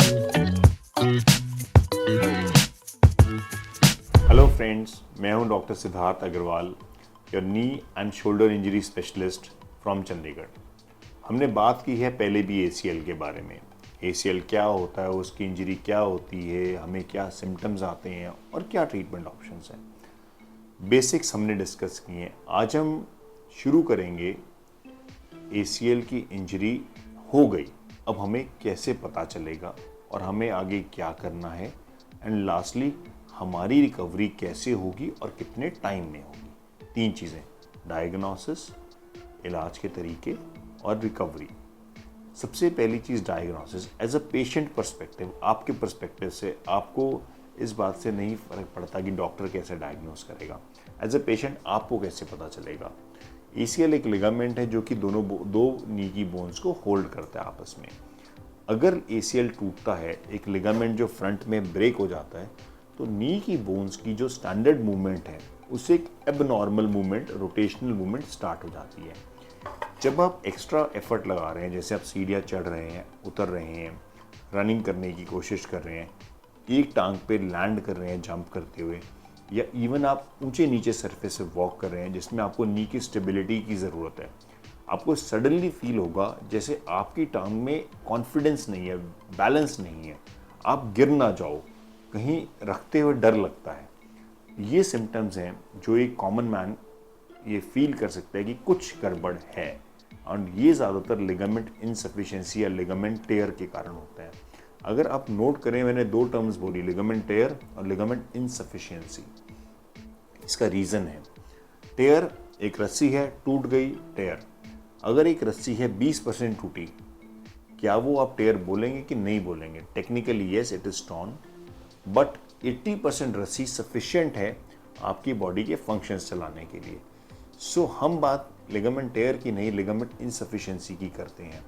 Hello friends, मैं हूं doctor Siddharth Agarwal, your knee and shoulder injury specialist from Chandigarh. हमने बात की है पहले भी एसीएल के बारे में। एसीएल क्या होता है, उसकी इंजरी क्या होती है, हमें क्या सिम्टम्स आते हैं और क्या ट्रीटमेंट ऑप्शंस हैं। बेसिक्स हमने डिस्कस किए हैं। आज हम शुरू करेंगे एसीएल की इंजरी हो गई, अब हमें कैसे पता चलेगा और हमें आगे क्या करना है, एंड लास्टली हमारी रिकवरी कैसे होगी और कितने टाइम में होगी। 3 चीज़ें: डायग्नोसिस, इलाज के तरीके और रिकवरी। सबसे पहली चीज़ diagnosis. As a patient perspective, आपके पर्सपेक्टिव से आपको इस बात से नहीं फ़र्क पड़ता कि डॉक्टर कैसे डायग्नोस करेगा। एज अ पेशेंट आपको कैसे पता चलेगा? एसीएल एक लिगामेंट है जो कि दो नी की बोन्स को होल्ड करता है आपस में। अगर एसीएल टूटता है, एक लिगामेंट जो फ्रंट में ब्रेक हो जाता है, तो नी की बोन्स की जो स्टैंडर्ड मूवमेंट है उससे एक abnormal movement, rotational movement start हो जाती है। जब आप एक्स्ट्रा एफर्ट लगा रहे हैं, जैसे आप सीढ़ियाँ चढ़ रहे हैं, उतर रहे हैं, रनिंग करने की कोशिश कर रहे हैं, एक टांग पे लैंड कर रहे हैं जंप करते हुए, या इवन आप ऊंचे नीचे सरफेस से वॉक कर रहे हैं जिसमें आपको नी की स्टेबिलिटी की ज़रूरत है, आपको सडनली फील होगा जैसे आपकी टांग में कॉन्फिडेंस नहीं है, बैलेंस नहीं है, आप गिर ना जाओ, कहीं रखते हुए डर लगता है। ये सिम्टम्स हैं जो एक कॉमन मैन ये फील कर सकता है कि कुछ गड़बड़ है, और ये ज़्यादातर लिगामेंट इनसफिशिएंसी या लिगामेंट टेयर के कारण होता है। अगर आप नोट करें, मैंने 2 टर्म्स बोली, लिगामेंट टेयर और लिगामेंट इनसफिशिएंसी। इसका रीज़न है, टेयर एक रस्सी है, टूट गई, टेयर। अगर एक रस्सी है 20% टूटी, क्या वो आप टेयर बोलेंगे कि नहीं बोलेंगे? Technically yes, it is torn, but 80% रस्सी सफिशिएंट है आपकी बॉडी के फंक्शंस चलाने के लिए। सो हम बात लिगामेंट टेयर की नहीं, लिगामेंट इनसफिशिएंसी की करते हैं।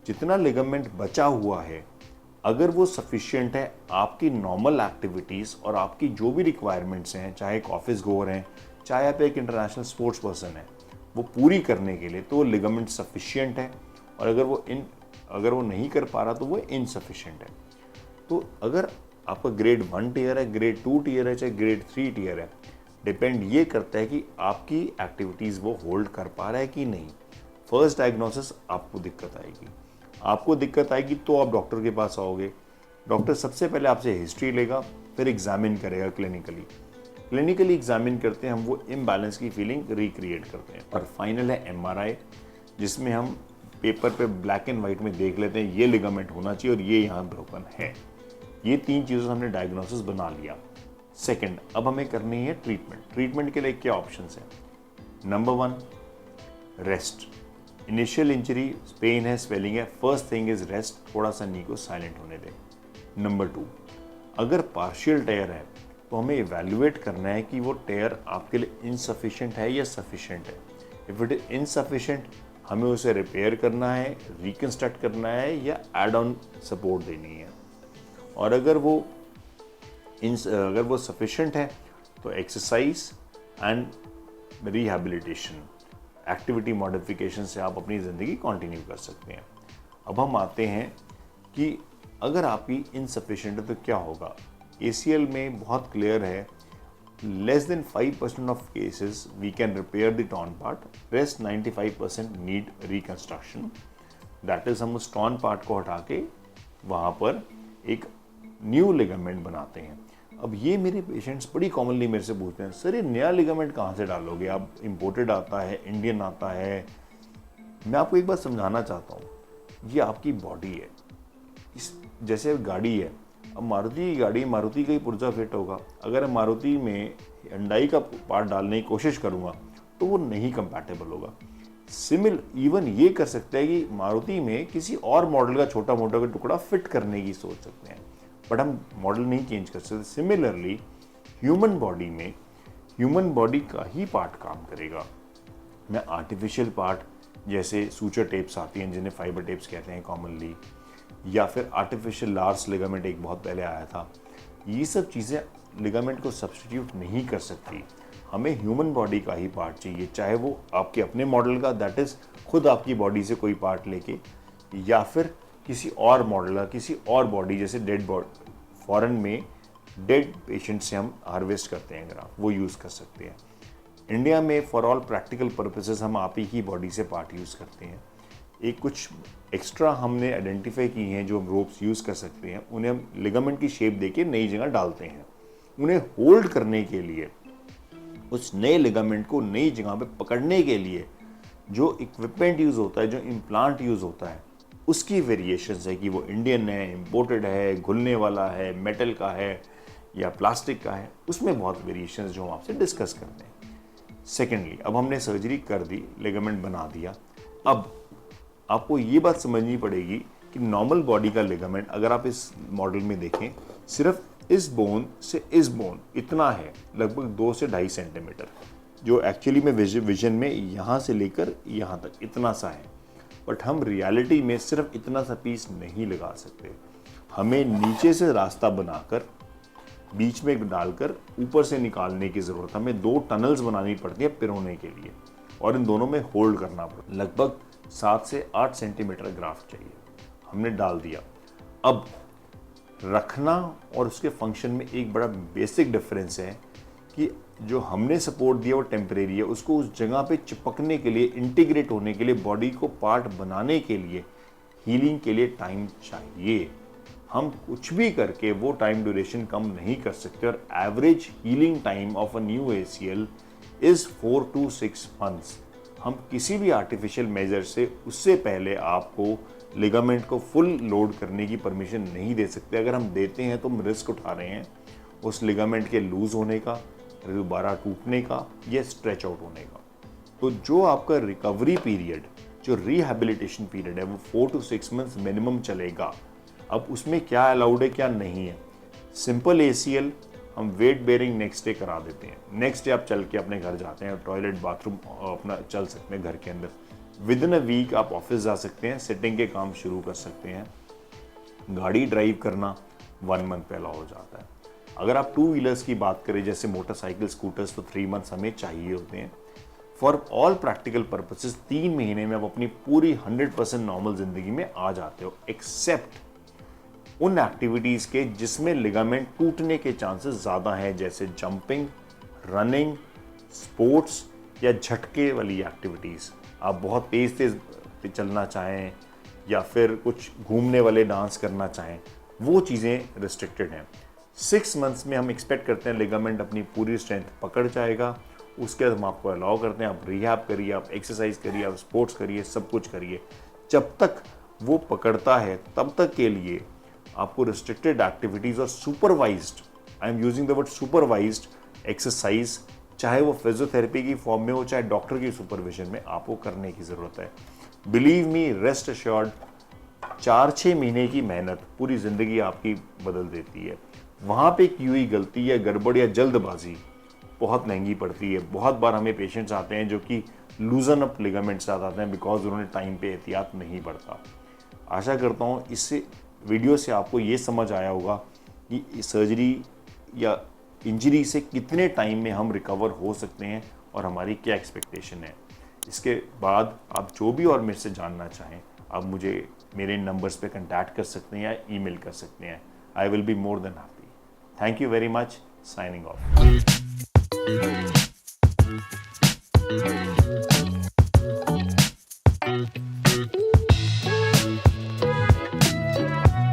जितना लिगामेंट बचा हुआ है, अगर वो सफिशिएंट है आपकी नॉर्मल एक्टिविटीज़ और आपकी जो भी रिक्वायरमेंट्स हैं, चाहे एक ऑफिस गोअर हैं, चाहे आप एक इंटरनेशनल स्पोर्ट्स पर्सन है, वो पूरी करने के लिए, तो लिगामेंट सफिशिएंट है। और अगर वो नहीं कर पा रहा तो वो इनसफिशिएंट है। तो अगर आपका ग्रेड 1 टीयर है, ग्रेड 2 टीयर है, चाहे ग्रेड 3 टीयर है, डिपेंड ये करता है कि आपकी एक्टिविटीज़ वो होल्ड कर पा रहा है कि नहीं। फर्स्ट डायग्नोसिस आपको दिक्कत आएगी, तो आप डॉक्टर के पास आओगे। डॉक्टर सबसे पहले आपसे हिस्ट्री लेगा, फिर एग्जामिन करेगा क्लिनिकली एग्जामिन करते हैं हम, वो इम्बैलेंस की फीलिंग रिक्रिएट करते हैं। और फाइनल है एमआरआई, जिसमें हम पेपर पे ब्लैक एंड वाइट में देख लेते हैं ये लिगामेंट होना चाहिए और ये यहाँ ब्रोकन है। ये 3 चीज़ों से हमने डायग्नोसिस बना लिया। सेकंड, अब हमें करनी है ट्रीटमेंट के लिए क्या ऑप्शंस हैं? Number 1, rest. Initial injury, pain है, स्वेलिंग है, फर्स्ट थिंग इज रेस्ट, थोड़ा सा नी को साइलेंट होने दें। नंबर 2, अगर पार्शियल टेयर है तो हमें इवैल्यूएट करना है कि वो टेयर आपके लिए इनसफिशिएंट है या सफिशिएंट है। इफ इट इज इनसफिशिएंट, हमें उसे रिपेयर करना है, रिकंस्ट्रक्ट करना है, या एड ऑन सपोर्ट देनी है। और अगर वो सफिशिएंट है तो exercise and rehabilitation, activity modification से आप अपनी ज़िंदगी कंटिन्यू कर सकते हैं। अब हम आते हैं कि अगर आपकी इनसफिशिएंट है तो क्या होगा। एसीएल में बहुत क्लियर है, less than 5% of cases we can repair the torn part, rest 95% need reconstruction. That is, हम उस टॉर्न पार्ट को हटा के वहाँ पर एक न्यू लिगामेंट बनाते हैं। अब ये मेरे पेशेंट्स बड़ी कॉमनली मेरे से पूछते हैं, सर ये नया लिगामेंट कहाँ से डालोगे आप? इम्पोर्टेड आता है, इंडियन आता है? मैं आपको एक बात समझाना चाहता हूँ, ये आपकी बॉडी है। इस जैसे गाड़ी है, अब मारुति की गाड़ी, मारुति का ही पुर्जा फिट होगा। अगर मारुति में हुंडई का पार्ट डालने की कोशिश करूँगा तो वो नहीं कंपैटिबल होगा। इवन ये कर सकते हैं कि मारुति में किसी और मॉडल का छोटा मोटा का टुकड़ा फिट करने की सोच सकते हैं, बट हम मॉडल नहीं चेंज कर सकते। सिमिलरली ह्यूमन बॉडी में ह्यूमन बॉडी का ही पार्ट काम करेगा। मैं आर्टिफिशियल पार्ट, जैसे सूचर टेप्स आती हैं जिन्हें फाइबर टेप्स कहते हैं कॉमनली, या फिर आर्टिफिशियल लार्ज लिगामेंट एक बहुत पहले आया था, ये सब चीज़ें लिगामेंट को सब्स्टिट्यूट नहीं कर सकती। हमें ह्यूमन बॉडी का ही पार्ट चाहिए, चाहे वो आपके अपने मॉडल का, दैट इज़ खुद आपकी बॉडी से कोई पार्ट लेके, या फिर किसी और मॉडल का, किसी और बॉडी, जैसे डेड बॉडी, फॉरेन में डेड पेशेंट से हम हार्वेस्ट करते हैं ग्राफ्ट, वो यूज़ कर सकते हैं। इंडिया में फॉर ऑल प्रैक्टिकल पर्पसेस हम आप ही की बॉडी से पार्ट यूज़ करते हैं। एक कुछ एक्स्ट्रा हमने आइडेंटिफाई की हैं जो रोप्स यूज़ कर सकते हैं, उन्हें हम लिगामेंट की शेप देके नई जगह डालते हैं। उन्हें होल्ड करने के लिए, उस नए लिगामेंट को नई जगह पे पकड़ने के लिए जो इक्विपमेंट यूज़ होता है, जो इम्प्लांट यूज़ होता है, उसकी वेरिएशंस है कि वो इंडियन है, इम्पोर्टेड है, घुलने वाला है, मेटल का है या प्लास्टिक का है, उसमें बहुत वेरिएशंस जो हम आपसे डिस्कस करते हैं। सेकेंडली, अब हमने सर्जरी कर दी, लिगामेंट बना दिया, अब आपको ये बात समझनी पड़ेगी कि नॉर्मल बॉडी का लिगामेंट अगर आप इस मॉडल में देखें, सिर्फ इस बोन से इस बोन इतना है, लगभग 2 से 2.5 सेंटीमीटर, जो एक्चुअली में विजन में यहाँ से लेकर यहाँ तक इतना सा है। बट हम रियलिटी में सिर्फ इतना सा पीस नहीं लगा सकते, हमें नीचे से रास्ता बनाकर बीच में डालकर ऊपर से निकालने की ज़रूरत है। हमें 2 टनल्स बनानी पड़ती है पिरोने के लिए, और इन दोनों में होल्ड करना पड़ता है। लगभग 7 से 8 सेंटीमीटर ग्राफ्ट चाहिए, हमने डाल दिया। अब रखना और उसके फंक्शन में एक बड़ा बेसिक डिफरेंस है कि जो हमने सपोर्ट दिया वो टेम्परेरी है, उसको उस जगह पे चिपकने के लिए, इंटीग्रेट होने के लिए, बॉडी को पार्ट बनाने के लिए, हीलिंग के लिए टाइम चाहिए। हम कुछ भी करके वो टाइम ड्यूरेशन कम नहीं कर सकते, और average healing time of a new ACL is 4 to 6 months। हम किसी भी आर्टिफिशियल मेजर से उससे पहले आपको लिगामेंट को फुल लोड करने की परमिशन नहीं दे सकते। अगर हम देते हैं तो हम रिस्क उठा रहे हैं उस लिगामेंट के लूज होने का, दोबारा टूटने का या स्ट्रेच आउट होने का। तो जो आपका रिकवरी पीरियड, जो रिहैबिलिटेशन पीरियड है, वो 4 to 6 months मिनिमम चलेगा। अब उसमें क्या अलाउड है, क्या नहीं है। सिंपल ACL हम वेट बेयरिंग नेक्स्ट डे करा देते हैं, नेक्स्ट डे आप चल के अपने घर जाते हैं, टॉयलेट बाथरूम अपना चल सकते हैं घर के अंदर। विद इन अ वीक आप ऑफिस जा सकते हैं, सिटिंग के काम शुरू कर सकते हैं। गाड़ी ड्राइव करना 1 month पे अलाउ हो जाता है। अगर आप 2 व्हीलर्स की बात करें, जैसे मोटरसाइकिल, स्कूटर्स, तो 3 months हमें चाहिए होते हैं। फॉर ऑल प्रैक्टिकल पर्पसेस 3 महीने में आप अपनी पूरी 100% नॉर्मल जिंदगी में आ जाते हो, एक्सेप्ट उन एक्टिविटीज़ के जिसमें लिगामेंट टूटने के चांसेस ज़्यादा हैं, जैसे जंपिंग, रनिंग, स्पोर्ट्स या झटके वाली एक्टिविटीज़। आप बहुत तेज़ तेज़ चलना चाहें या फिर कुछ घूमने वाले डांस करना चाहें, वो चीज़ें रिस्ट्रिक्टेड हैं। 6 months में हम एक्सपेक्ट करते हैं लिगामेंट अपनी पूरी स्ट्रेंथ पकड़ जाएगा। उसके बाद हम आपको अलाउ करते हैं, आप रिहैब करिए, आप एक्सरसाइज करिए, आप स्पोर्ट्स करिए, सब कुछ करिए। जब तक वो पकड़ता है तब तक के लिए आपको रिस्ट्रिक्टेड एक्टिविटीज़ और supervised, I am using the word supervised exercise, चाहे वो फिजियोथेरेपी की फॉर्म में हो, चाहे डॉक्टर की सुपरविजन में, आपको करने की ज़रूरत है। बिलीव मी, रेस्ट अश्योर्ड, 4-6 महीने की मेहनत पूरी ज़िंदगी आपकी बदल देती है। वहाँ पे की हुई गलती या गड़बड़ या जल्दबाजी बहुत महंगी पड़ती है। बहुत बार हमें पेशेंट्स आते हैं जो कि लूजन अप लिगामेंट साथ आते हैं बिकॉज उन्होंने टाइम पे एहतियात नहीं बरता। आशा करता हूँ इससे वीडियो से आपको ये समझ आया होगा कि सर्जरी या इंजरी से कितने टाइम में हम रिकवर हो सकते हैं और हमारी क्या एक्सपेक्टेशन है। इसके बाद आप जो भी और मेरे से जानना चाहें, आप मुझे मेरे नंबर्स पे कांटेक्ट कर सकते हैं या ईमेल कर सकते हैं। I will be more than happy. Thank you very much. Signing off.